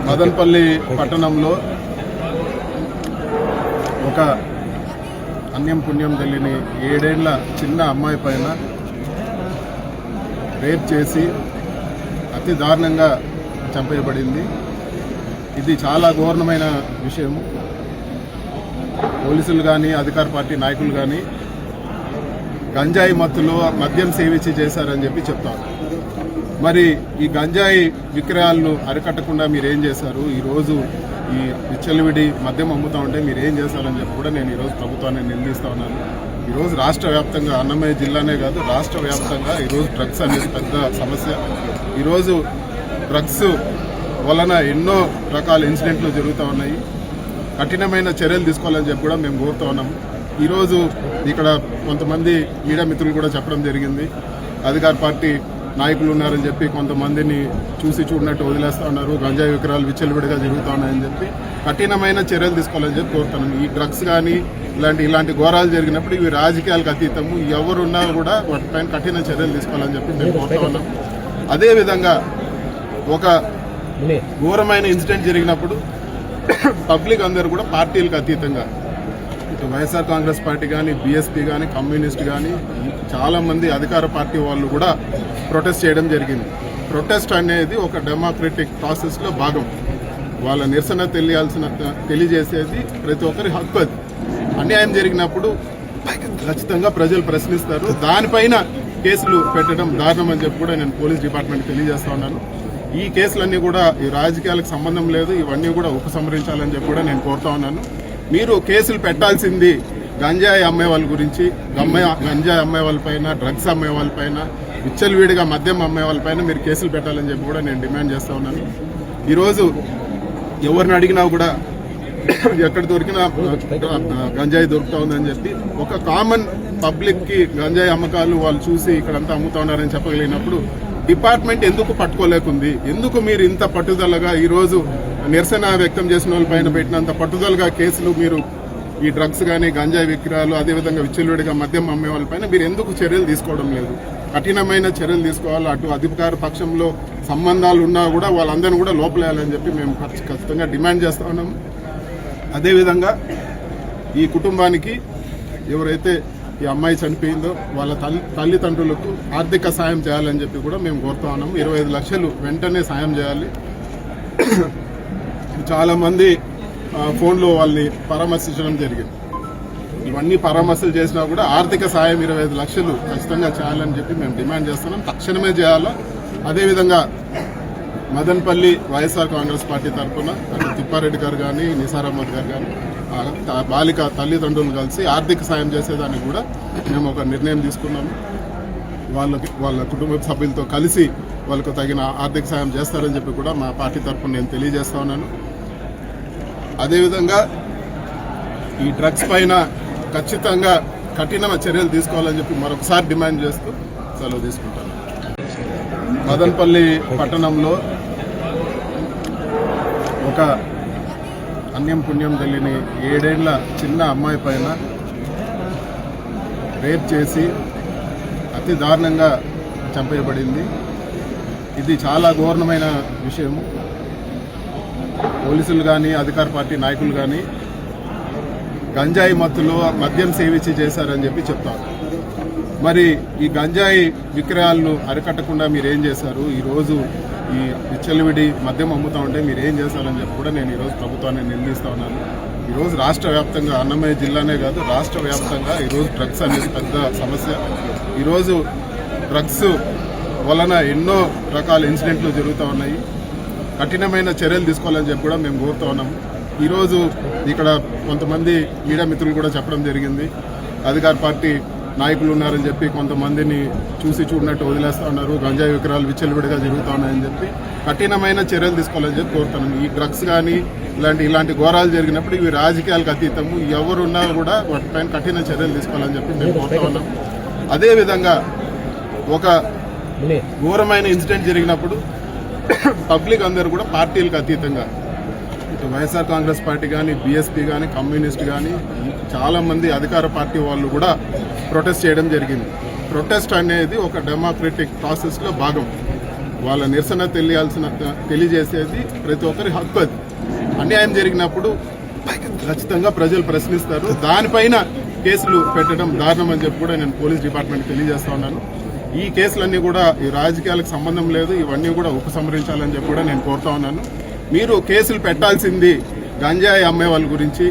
మదనపల్లి పట్టణంలో ఒక అన్యం పుణ్యం తెలియని 7 ఏళ్ల చిన్న అమ్మాయి పైన రేప్ చేసి అతి దారుణంగా చంపేయబడింది. ఇది చాలా ఘోరమైన విషయము. పోలీసులు కానీ అధికార పార్టీ నాయకులు కానీ గంజాయి మత్తులో మద్యం సేవించి చేశారని చెప్పి చెప్తారు. మరి ఈ గంజాయి విక్రయాలను అరికట్టకుండా మీరేం చేశారు? ఈరోజు ఈ విచ్చలవిడి మద్యం అమ్ముతా ఉంటే మీరు ఏం చేశారని చెప్పి కూడా నేను ఈరోజు ప్రభుత్వాన్ని నిలదీస్తా ఉన్నాను. ఈరోజు రాష్ట్ర వ్యాప్తంగా అన్నమయ్య జిల్లానే కాదు రాష్ట్ర వ్యాప్తంగా ఈరోజు డ్రగ్స్ అనేది పెద్ద సమస్య. ఈరోజు డ్రగ్స్ వలన ఎన్నో రకాల ఇన్సిడెంట్లు జరుగుతూ ఉన్నాయి. కఠినమైన చర్యలు తీసుకోవాలని చెప్పి కూడా మేము కోరుతా ఉన్నాము. ఈరోజు ఇక్కడ కొంతమంది మీడియా మిత్రులు కూడా చెప్పడం జరిగింది, అధికార పార్టీ నాయకులు ఉన్నారని చెప్పి కొంతమందిని చూసి చూడనట్టు వదిలేస్తా ఉన్నారు, గంజాయి విక్రయాలు విచ్చలవిడిగా జరుగుతూ ఉన్నాయని చెప్పి కఠినమైన చర్యలు తీసుకోవాలని చెప్పి కోరుతున్నాను. ఈ డ్రగ్స్ కానీ ఇలాంటి ఘోరాలు జరిగినప్పుడు ఇవి రాజకీయాలకు అతీతము, ఎవరున్నా కూడా వాటిపైన కఠిన చర్యలు తీసుకోవాలని చెప్పి మేము కోరుతా ఉన్నాం. అదేవిధంగా ఒక ఘోరమైన ఇన్సిడెంట్ జరిగినప్పుడు పబ్లిక్ అందరూ కూడా పార్టీలకు అతీతంగా ఇటు వైఎస్ఆర్ కాంగ్రెస్ పార్టీ కానీ బీఎస్పీ కానీ కమ్యూనిస్ట్ కానీ చాలామంది అధికార పార్టీ వాళ్ళు కూడా ప్రొటెస్ట్ చేయడం జరిగింది. ప్రొటెస్ట్ అనేది ఒక డెమోక్రటిక్ ప్రాసెస్లో భాగం. వాళ్ళ నిరసన తెలియజేసేది ప్రతి ఒక్కరి హక్కు. అది అన్యాయం జరిగినప్పుడు ఖచ్చితంగా ప్రజలు ప్రశ్నిస్తారు. దానిపైన కేసులు పెట్టడం దారుణం అని చెప్పి కూడా నేను పోలీస్ డిపార్ట్మెంట్ తెలియజేస్తా ఉన్నాను. ఈ కేసులన్నీ కూడా ఈ రాజకీయాలకు సంబంధం లేదు, ఇవన్నీ కూడా ఉపసంహరించాలని చెప్పి కూడా నేను కోరుతా ఉన్నాను. మీరు కేసులు పెట్టాల్సింది గంజాయి అమ్మే వాళ్ళ గురించి, గంజాయి అమ్మే వాళ్ళపైన, డ్రగ్స్ అమ్మే వాళ్ళపైన, విచ్చలవిడిగా మద్యం అమ్మే వాళ్ళపైన మీరు కేసులు పెట్టాలని చెప్పి కూడా నేను డిమాండ్ చేస్తా ఉన్నాను. ఈరోజు ఎవరిని అడిగినా కూడా ఎక్కడ దొరికినా గంజాయి దొరుకుతా ఉందని చెప్పి ఒక కామన్ పబ్లిక్కి గంజాయి అమ్మకాలు వాళ్ళు చూసి ఇక్కడంతా అమ్ముతా ఉన్నారని చెప్పగలిగినప్పుడు డిపార్ట్మెంట్ ఎందుకు పట్టుకోలేకుంది? ఎందుకు మీరు ఇంత పట్టుదలగా ఈరోజు నిరసన వ్యక్తం చేసిన వాళ్ళపైన పెట్టినంత పట్టుదలగా కేసులు మీరు ఈ డ్రగ్స్ కానీ గంజాయి విక్రయాలు అదేవిధంగా విచ్చలవిడిగా మద్యం అమ్మే వాళ్ళపైన మీరు ఎందుకు చర్యలు తీసుకోవడం లేదు? కఠినమైన చర్యలు తీసుకోవాలి. అటు అధికార పక్షంలో సంబంధాలు ఉన్నా కూడా వాళ్ళందరినీ కూడా లోపలేయాలని చెప్పి మేము ఖచ్చితంగా డిమాండ్ చేస్తా ఉన్నాము. అదేవిధంగా ఈ కుటుంబానికి ఎవరైతే ఈ అమ్మాయి చనిపోయిందో వాళ్ళ తల్లిదండ్రులకు ఆర్థిక సాయం చేయాలని చెప్పి కూడా మేము కోరుతా ఉన్నాము. 25 లక్షలు వెంటనే సాయం చేయాలి. చాలామంది ఫోన్లో వాళ్ళని పరామర్శించడం జరిగింది. ఇవన్నీ పరామర్శలు చేసినా కూడా ఆర్థిక సాయం 25 లక్షలు ఖచ్చితంగా చేయాలని చెప్పి మేము డిమాండ్ చేస్తున్నాం. తక్షణమే చేయాలా. అదేవిధంగా మదనపల్లి వైఎస్ఆర్ కాంగ్రెస్ పార్టీ తరఫున అటు తిప్పారెడ్డి గారు కానీ నిసార్ అహ్మద్ గారు కానీ బాలిక తల్లిదండ్రులు కలిసి ఆర్థిక సాయం చేసేదానికి కూడా మేము ఒక నిర్ణయం తీసుకున్నాము. వాళ్ళ కుటుంబ సభ్యులతో కలిసి వాళ్ళకు తగిన ఆర్థిక సాయం చేస్తారని చెప్పి కూడా మా పార్టీ తరఫున నేను తెలియజేస్తా ఉన్నాను. అదేవిధంగా ఈ డ్రగ్స్ పైన ఖచ్చితంగా కఠిన చర్యలు తీసుకోవాలని చెప్పి మరొకసారి డిమాండ్ చేస్తూ సెలవు తీసుకుంటాను. మదనపల్లి పట్టణంలో ఒక అన్యం పుణ్యం తెలియని 7 ఏళ్ల చిన్న అమ్మాయి పైన రేప్ చేసి అతి దారుణంగా చంపేయబడింది. ఇది చాలా ఘోరమైన విషయము. పోలీసులు కానీ అధికార పార్టీ నాయకులు కానీ గంజాయి మత్తులో మద్యం సేవించి చేశారని చెప్పి చెప్తారు. మరి ఈ గంజాయి విక్రయాలను అరికట్టకుండా మీరేం చేశారు? ఈరోజు ఈ విచ్చలవిడి మద్యం అమ్ముతా ఉంటే మీరు ఏం చేశారని చెప్పి కూడా నేను ఈరోజు ప్రభుత్వాన్ని నిలదీస్తా ఉన్నాను. ఈరోజు రాష్ట్ర వ్యాప్తంగా అన్నమయ్య జిల్లానే కాదు రాష్ట్ర వ్యాప్తంగా ఈరోజు డ్రగ్స్ అనేది పెద్ద సమస్య. ఈరోజు డ్రగ్స్ వలన ఎన్నో రకాల ఇన్సిడెంట్లు జరుగుతూ ఉన్నాయి. కఠినమైన చర్యలు తీసుకోవాలని చెప్పి కూడా మేము కోరుతా ఉన్నాము. ఈరోజు ఇక్కడ కొంతమంది మీడియా మిత్రులు కూడా చెప్పడం జరిగింది, అధికార పార్టీ నాయకులు ఉన్నారని చెప్పి కొంతమందిని చూసి చూడనట్టు వదిలేస్తా ఉన్నారు, గంజాయి విక్రయాలు విచ్చలవిడిగా జరుగుతూ ఉన్నాయని చెప్పి కఠినమైన చర్యలు తీసుకోవాలని చెప్పి కోరుతున్నాను. ఈ డ్రగ్స్ కానీ ఇలాంటి ఘోరాలు జరిగినప్పుడు ఇవి రాజకీయాలకు అతీతము, ఎవరున్నా కూడా వాటిపైన కఠిన చర్యలు తీసుకోవాలని చెప్పి మేము కోరుతా ఉన్నాం. అదేవిధంగా ఒక ఘోరమైన ఇన్సిడెంట్ జరిగినప్పుడు పబ్లిక్ అందరూ కూడా పార్టీలకు అతీతంగా ఇటు వైఎస్ఆర్ కాంగ్రెస్ పార్టీ కానీ బీఎస్పీ కానీ కమ్యూనిస్ట్ కానీ చాలామంది అధికార పార్టీ వాళ్ళు కూడా ప్రొటెస్ట్ చేయడం జరిగింది. ప్రొటెస్ట్ అనేది ఒక డెమోక్రటిక్ ప్రాసెస్లో భాగం. వాళ్ళ నిరసన తెలియజేసేది ప్రతి ఒక్కరి హక్కు. అది అన్యాయం జరిగినప్పుడు ఖచ్చితంగా ప్రజలు ప్రశ్నిస్తారు. దానిపైన కేసులు పెట్టడం దారుణం అని చెప్పి కూడా నేను పోలీస్ డిపార్ట్మెంట్ తెలియజేస్తా ఉన్నాను. ఈ కేసులన్నీ కూడా ఈ రాజకీయాలకు సంబంధం లేదు, ఇవన్నీ కూడా ఉపసంహరించాలని చెప్పి కూడా నేను కోరుతా ఉన్నాను. మీరు కేసులు పెట్టాల్సింది గంజాయి అమ్మే వాళ్ళ గురించి,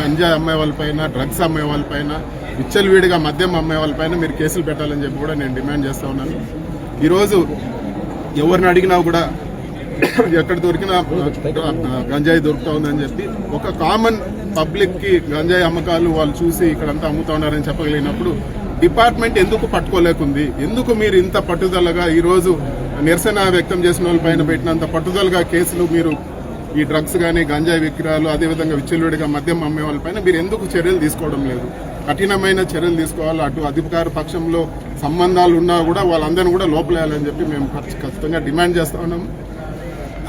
గంజాయి అమ్మే వాళ్ళపైన, డ్రగ్స్ అమ్మే వాళ్ళపైన, విచ్చలవిడిగా మద్యం అమ్మే వాళ్ళపైన మీరు కేసులు పెట్టాలని చెప్పి కూడా నేను డిమాండ్ చేస్తా ఉన్నాను. ఈరోజు ఎవరిని అడిగినా కూడా ఎక్కడ దొరికినా గంజాయి దొరుకుతా ఉందని చెప్పి ఒక కామన్ పబ్లిక్ కి గంజాయి అమ్మకాలు వాళ్ళు చూసి ఇక్కడంతా అమ్ముతా ఉన్నారని చెప్పగలిగినప్పుడు డిపార్ట్మెంట్ ఎందుకు పట్టుకోలేకుంది? ఎందుకు మీరు ఇంత పట్టుదలగా ఈరోజు నిరసన వ్యక్తం చేసిన వాళ్ళ పైన పెట్టినంత పట్టుదలగా కేసులు మీరు ఈ డ్రగ్స్ కానీ గంజాయి విక్రయాలు అదేవిధంగా విచ్చలవిడిగా మద్యం అమ్మే వాళ్ళపైన మీరు ఎందుకు చర్యలు తీసుకోవడం లేదు? కఠినమైన చర్యలు తీసుకోవాలి. అటు అధికార పక్షంలో సంబంధాలు ఉన్నా కూడా వాళ్ళందరినీ కూడా లోపలేయాలని చెప్పి మేము ఖచ్చితంగా డిమాండ్ చేస్తా ఉన్నాము.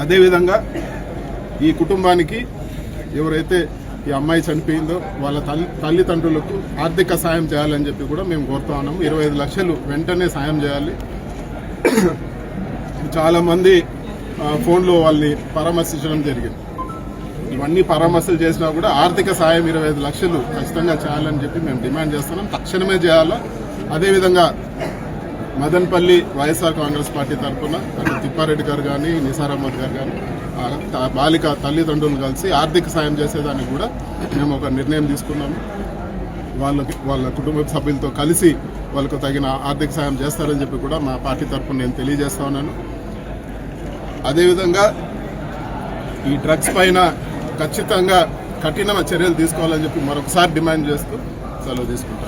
అదేవిధంగా ఈ కుటుంబానికి ఎవరైతే ఈ అమ్మాయి చనిపోయిందో వాళ్ళ తల్లిదండ్రులకు ఆర్థిక సాయం చేయాలని చెప్పి కూడా మేము కోరుతా ఉన్నాము. 25 లక్షలు వెంటనే సాయం చేయాలి. చాలా మంది ఫోన్లో వాళ్ళని పరామర్శించడం జరిగింది. ఇవన్నీ పరామర్శలు చేసినా కూడా ఆర్థిక సాయం 25 లక్షలు ఖచ్చితంగా చేయాలని చెప్పి మేము డిమాండ్ చేస్తున్నాం. తక్షణమే చేయాలా. అదేవిధంగా మదన్పల్లి వైఎస్ఆర్ కాంగ్రెస్ పార్టీ తరఫున అటు తిప్పారెడ్డి గారు కానీ, నిసార్ అహ్మద్ గారు కానీ బాలిక తల్లిదండ్రులు కలిసి ఆర్థిక సాయం చేసేదానికి కూడా మేము ఒక నిర్ణయం తీసుకున్నాము. వాళ్ళ కుటుంబ సభ్యులతో కలిసి వాళ్ళకు తగిన ఆర్థిక సాయం చేస్తారని చెప్పి కూడా మా పార్టీ తరఫున నేను తెలియజేస్తా ఉన్నాను. అదేవిధంగా ఈ డ్రగ్స్ పైన ఖచ్చితంగా కఠిన చర్యలు తీసుకోవాలని చెప్పి మరొకసారి డిమాండ్ చేస్తూ సెలవు తీసుకుంటాను.